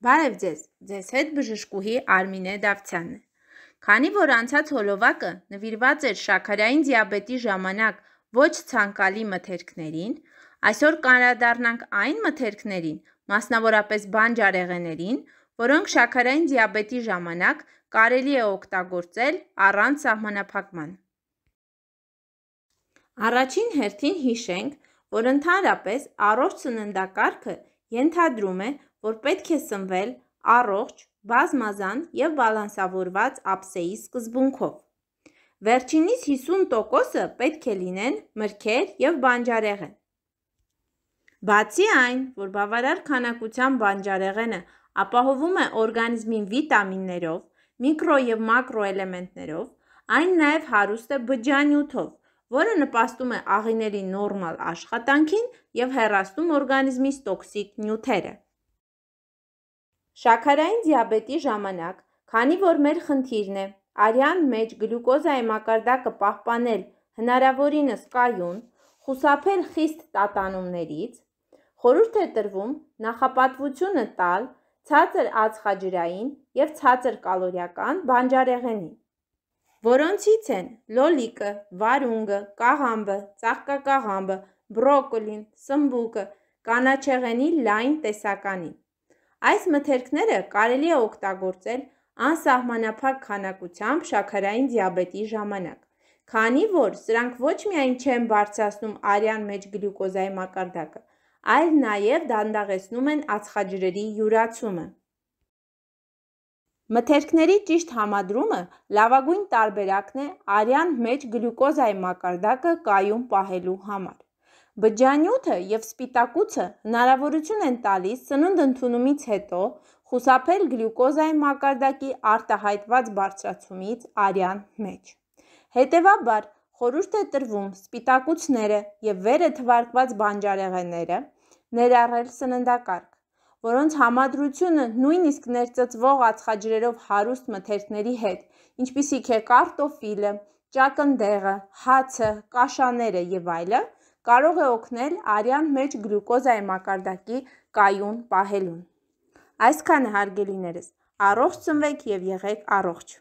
Բարև ձեզ, ձեզ հետ բժշկուհի Արմինե Դավթյանն է։ Քանի որ անցած հոլովակը նվիրված էր շաքարային դիաբետի ժամանակ ոչ ցանկալի մթերքներին, այսօր կանդրադառնանք այն մթերքներին, մասնավորապես բանջարեղեներին, որոնք շաքարային դիաբետի ժամանակ կարելի է օգտագործել առանց սահմանափակման։ Առաջին հերթին հիշենք, որ ընդհանրապես առողջ սննդակարգը ենթադրում է, որ պետք է սնվել առողջ, բազմազան և բալանսավորված ափսեի սկզբունքով։ Վերջինիս 50%-ը պետք է լինեն մրգեր և բանջարեղեն։ Բացի այն, որ բավարար քանակությամբ բանջարեղենը ապահովում է օրգանիզմին վիտամիններով, միկրո և մակրո էլեմենտներով, այն նաև հարուստ է բջջանյութով, որը նպաստում է աղիների նորմալ աշխատանքին և հեռացնում օրգանիզմից տոքսիկ նյութերը։ Շաքարային դիաբետի ժամանակ, քանի որ մեր խնդիրն է արյան մեջ գլյուկոզայի մակարդակը պահպանել հնարավորինս կայուն, խուսափել խիստ տատանումներից, խորհուրդ է տրվում նախապատվությունը տալ ցածր ածխաջրային և ցածր կալորիական բանջարեղենի, որոնցից են լոլիկը, վարունգը, կաղամբը, ծաղկակաղամբը, բրոկկոլին, սմբուկը, կանաչեղենի լայն տեսականի։ Այս մթերքները կարելի է օգտագործել անսահմանափակ քանակությամբ շաքարային դիաբետի ժամանակ, քանի որ սրանք ոչ միայն չեն բարձրացնում արյան մեջ գլյուկոզայի մակարդակը, այլ նաև դանդաղեցնում են ածխաջրերի յուրացումը։ Մթերքների ճիշտ համադրումը լավագույն տարբերակն է արյան մեջ գլյուկոզայի մակարդակը կայուն պահելու համար։ Բջջանյութը և սպիտակուցը հնարավորություն են տալիս սնունդ ընդունումից հետո խուսափել գլյուկոզայի մակարդակի արտահայտված բարձրացումից արյան մեջ։ Հետևաբար, խորհուրդ է տրվում սպիտակուցները և վերը թվարկված բանջարեղենները ներառել սննդակարգ, որոնց համադրությունը նույնիսկ ներծծվող ածխաջրերով հարուստ մթերքների հետ, ինչպիսիք է կարտոֆիլը, ճակնդեղը, հացը, կաշաները և այլը, կարող է օգնել արյան մեջ գլյուկոզայի մակարդակի կայուն պահելուն։ Այսքանը, հարգելիներս, առողջ սնվեք և եղեք առողջ։